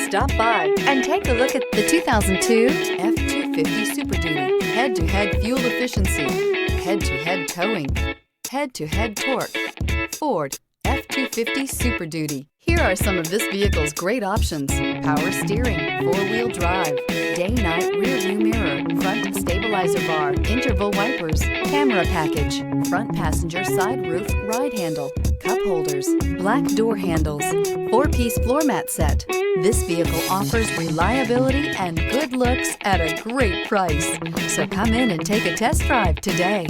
Stop by and take a look at the 2002 F-250 Super Duty. Head-to-head fuel efficiency, head-to-head towing, head-to-head torque. Ford F-250 Super Duty. Here are some of this vehicle's great options: power steering, four-wheel drive, day-night rear-view mirror, front stabilizer bar, interval wipers, camera package, front passenger side roof ride handle, cup holders, black door handles, four-piece floor mat set. This vehicle offers reliability and good looks at a great price. So come in and take a test drive today.